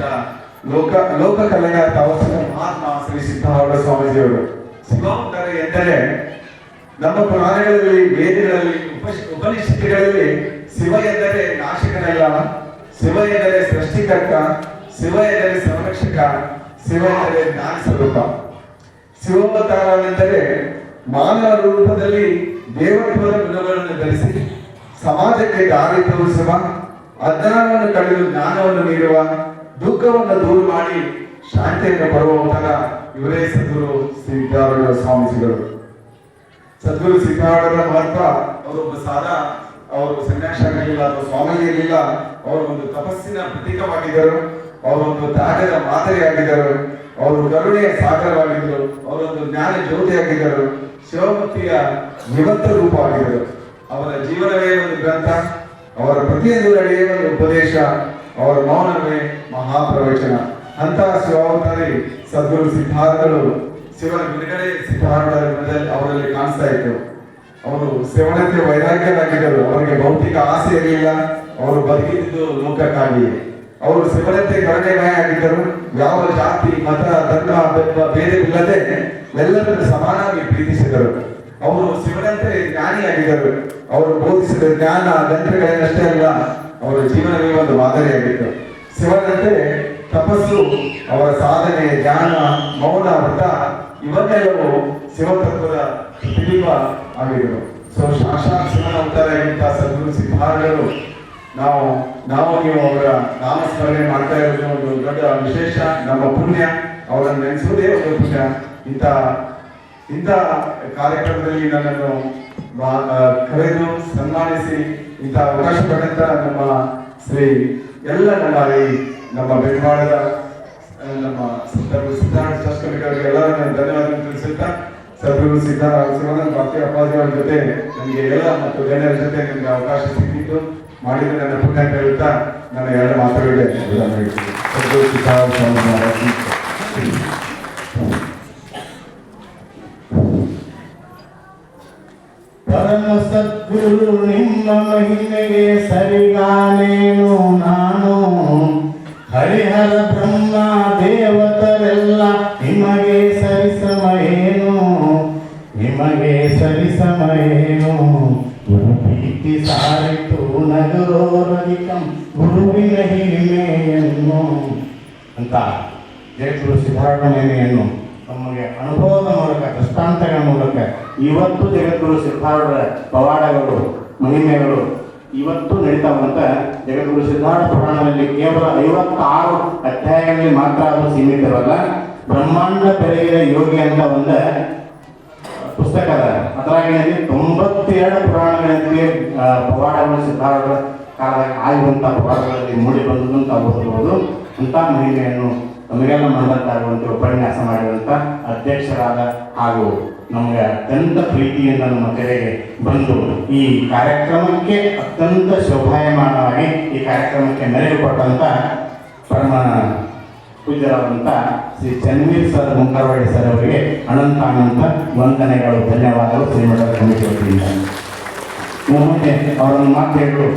ಲೋಕ ಕಲೆಯ ತಪಸ್ಸಿನ ಮಹಾತ್ಮ ಶ್ರೀ ಸಿದ್ಧಾರೂಢ ಸ್ವಾಮೀಜಿಯವರು. ಶಿವಾವತಾರಿ ಎಂದರೆ ನಮ್ಮ ಪುರಾಣಗಳಲ್ಲಿ, ವೇದಗಳಲ್ಲಿ, ಉಪನಿಷತ್ತುಗಳಲ್ಲಿ ಶಿವ ಎಂದರೆ ನಾಶಕನಲ್ಲ, ಶಿವ ಎಂದರೆ ಸೃಷ್ಟಿಕರ್ತ, ಶಿವ ಎಂದರೆ ಸಂರಕ್ಷಕ, ಶಿವ ಎಂದರೆ ಜ್ಞಾನ ಸ್ವರೂಪ. ಶಿವಾವತಾರವೆಂದರೆ ಮಾನವ ರೂಪದಲ್ಲಿ ದೇವತ್ವದ ಗುಣಗಳನ್ನು ಧರಿಸಿ ಸಮಾಜಕ್ಕೆ ದಾರಿ ತೋರಿಸುವ, ಅಜ್ಞಾನವನ್ನು ಕಳೆದು ಜ್ಞಾನವನ್ನು ನೀಡುವ, ದುಃಖವನ್ನು ದೂರ ಮಾಡಿ ಶಾಂತಿಯನ್ನು ಕೊಡುವಂತಹ ಇವರೇ ಸದ್ಗುರು ಸಿದ್ಧಾರೂಢ ಸ್ವಾಮೀಜಿಗಳು. ಸದ್ಗುರು ಸಿದ್ಧಾರೂಢರ ಮಹತ್ವ, ಅವರೊಬ್ಬ ಸಾದಾ, ಅವರು ಸನ್ಯಾಸಿ ಆಗಲಿಲ್ಲ ಅಥವಾ ಸ್ವಾಮೀಜಿ ಇರಲಿಲ್ಲ, ಅವರು ಒಂದು ತಪಸ್ಸಿನ ಪ್ರತೀಕವಾಗಿದ್ದರು, ಅವರೊಂದು ತ್ಯಾಗದ ಮಾದರಿಯಾಗಿದ್ದರು, ಅವರು ಕರುಣೆಯ ಸಾಗರವಾಗಿದ್ದರು, ಅವರೊಂದು ಜ್ಞಾನ ಜ್ಯೋತಿಯಾಗಿದ್ದರು, ಶಿವಭಕ್ತಿಯ ನಿವಂತ ರೂಪವಾಗಿದ್ದರು. ಅವರ ಜೀವನವೇ ಒಂದು ಗ್ರಂಥ, ಅವರ ಪ್ರತಿಯೊಂದು ನಡೆಯೇ ಒಂದು ಉಪದೇಶ, ಅವರ ಮೌನವೇ ಮಹಾಪ್ರವಚನ. ಅಂತಹ ಶಿವಾವತಾರಿ ಸದ್ಗುರು ಸಿದ್ಧಾರೂಢರು ಶಿವನ ಬಿಡುಗಡೆ ಸಿದ್ಧಾರೂಢರ ಅವರಲ್ಲಿ ಕಾಣಿಸ್ತಾ ಇತ್ತು. ಅವರು ಶ್ರವಣತೆ ವೈರಾಗ್ಯರಾಗಿದ್ದರು, ಅವರಿಗೆ ಭೌತಿಕ ಆಸೆ ಇರಲಿಲ್ಲ, ಅವರು ಬದುಕಿದ್ದು ಲೋಕಕ್ಕಾಗಿ. ಅವರು ಶ್ರವಣತೆ ಕರುಣೆಮಯ ಆಗಿದ್ದರು, ಯಾವ ಜಾತಿ ಮತ ಧರ್ಮ ಭೇದವಿಲ್ಲದೆ ಎಲ್ಲರನ್ನು ಸಮಾನವಾಗಿ ಪ್ರೀತಿಸಿದರು. ಅವರು ಶಿವನಂತೆ ಜ್ಞಾನಿಯಾಗಿದ್ದರು, ಅವರು ಬೋಧಿಸಿದ ಜ್ಞಾನ ಗ್ರಂಥಗಳನ್ನಷ್ಟೇ ಅಲ್ಲ, ಅವರ ಜೀವನವೇ ಒಂದು ಮಾದರಿಯಾಗಿತ್ತು. ಶಿವನಂತೆ ತಪಸ್ಸು, ಅವರ ಸಾಧನೆ, ಜ್ಞಾನ, ಮೌನ, ವ್ರತ ಇವನ್ನೆಲ್ಲವೂ ಶಿವತತ್ವದ ಪ್ರತಿಬಿಂಬ ಆಗಿದ್ದರು. ಸಾಕ್ಷಾತ್ ಶಿವನ ಅವತಾರಗಿಂತ ಸದ್ಗುರು ಸಿದ್ಧಾರೂಢರು ನಾವು ನೀವು ಅವರ ನಾಮಸ್ಮರಣೆ ಮಾಡ್ತಾ ಇರೋದು ಒಂದು ದೊಡ್ಡ ವಿಶೇಷ, ನಮ್ಮ ಪುಣ್ಯ. ಅವರನ್ನು ನೆನೆಸುವುದೇ ಒಂದು ಪುಣ್ಯ. ಇಂಥ ಕಾರ್ಯಕ್ರಮದಲ್ಲಿ ನನ್ನನ್ನು ಕರೆದು ಸನ್ಮಾನಿಸಿ ಇಂಥ ಅವಕಾಶ ಪಡೆದಂತ ನಮ್ಮ ಶ್ರೀ ಎಲ್ಲ ನಮ್ಮ ಬೆಂಗಾಳದ ನಮ್ಮ ಸಿದ್ಧಾರ್ಥ ಟ್ರಸ್ಟ್ ಕಮಿಟಿ ಅವರಿಗೆ ಎಲ್ಲರೂ ನಾನು ಧನ್ಯವಾದ ತಿಳಿಸುತ್ತಾ ಸದ್ಗುರು ಶಿವಾನಂದ ಭಕ್ತಿ ಅಪ್ಪಾಜಿ ಅವರ ಜೊತೆ ನನಗೆ ಎಲ್ಲ ಮತ್ತು ಗಣ್ಯರ ಜೊತೆ ನನಗೆ ಅವಕಾಶ ಸಿಕ್ಕಿದ್ದು ಮಾಡಿದ ನನ್ನ ಪುಣ್ಯ ಹೇಳುತ್ತಾ ನನ್ನ ಎರಡು ಮಾತುಗಳಿಗೆ ಸದ್ಗುರು ಸಿದ್ಧಾರ್ಥ ಸ್ವಾಮಿ ಮಹಾರಾಜ್. ಪರಮ ಸದ್ಗುರು ನಿಮ್ಮ ಮಹಿಮೆಗೆ ಸರಿಗಾನೇನು ನಾನು, ಹರಿಹರ ಬ್ರಹ್ಮ ದೇವತರೆಲ್ಲ ನಿಮಗೆ ಸರಿಸಮಯೇನು, ನಿಮಗೆ ಸರಿಸಮಯೇನು. ಗುರು ಪ್ರೀತಿ ಸಾರಿತು ನಗರೋರಧಿಕಂ ಗುರುವಿನ ಹಿರಿಮೆಯನ್ನು ಅಂತ ಜಗದ್ಗುರು ಸಿದ್ಧಾರೂಢನೆಯನ್ನು ನಮಗೆ ಅನುಭವದ ಮೂಲಕ ದೃಷ್ಟಾಂತಗಳ ಮೂಲಕ ಇವತ್ತು ಜಗದ್ಗುರು ಸಿದ್ಧಾರೂಢರ ಪವಾಡಗಳು ಮಹಿಮೆಗಳು ಇವತ್ತು ನಡೀತಾವಂತ. ಜಗದ್ಗುರು ಸಿದ್ಧಾರೂಢ ಪುರಾಣದಲ್ಲಿ ಕೇವಲ 56 ಅಧ್ಯಾಯಗಳಲ್ಲಿ ಮಾತ್ರ ಅದು ಸೀಮಿತವಲ್ಲ. ಬ್ರಹ್ಮಾಂಡ ಬೆಳಗಿದ ಯೋಗಿ ಅಂತ ಒಂದು ಪುಸ್ತಕ ಅದ. ಅದರಾಗಿನಲ್ಲಿ 92 ಪುರಾಣಗಳಲ್ಲಿ ಪವಾಡಗಳು ಸಿದ್ಧಾರೂಢರ ಕಾಲದಾಗ ಆಗುವಂಥ ಪವಾಡಗಳಲ್ಲಿ ಮೂಡಿ ಬಂದದ್ದು ಅಂತ ಓದಬಹುದು. ಅಂಥ ಮಹಿಮೆಯನ್ನು ನಮಗೆಲ್ಲ ಮಂಡತ್ತಾಗುವಂತೆ ಉಪನ್ಯಾಸ ಮಾಡಿರುವಂಥ ಅಧ್ಯಕ್ಷರಾದ ಹಾಗೂ ನಮಗೆ ಅತ್ಯಂತ ಪ್ರೀತಿಯಿಂದ ನಮ್ಮ ತೆರೆಗೆ ಬಂದು ಈ ಕಾರ್ಯಕ್ರಮಕ್ಕೆ ಅತ್ಯಂತ ಶೋಭಾಯಮಾನವಾಗಿ ಈ ಕಾರ್ಯಕ್ರಮಕ್ಕೆ ಮೆರುಗು ಕೊಟ್ಟಂಥ ಪರಮ ಪೂಜ್ಯರಾದಂಥ ಶ್ರೀ ಚನ್ವೀರ್ ಸರ್ ಮುಂಕರವಾಡಿ ಸರ್ ಅವರಿಗೆ ಅನಂತ ವಂದನೆಗಳು, ಧನ್ಯವಾದಗಳು ಶ್ರೀಮಠದ ಕಮಿಟಿ ವತಿಯಿಂದ. ಮುಂದೆ ಅವರನ್ನು ಮಾತು ಹೇಳಲು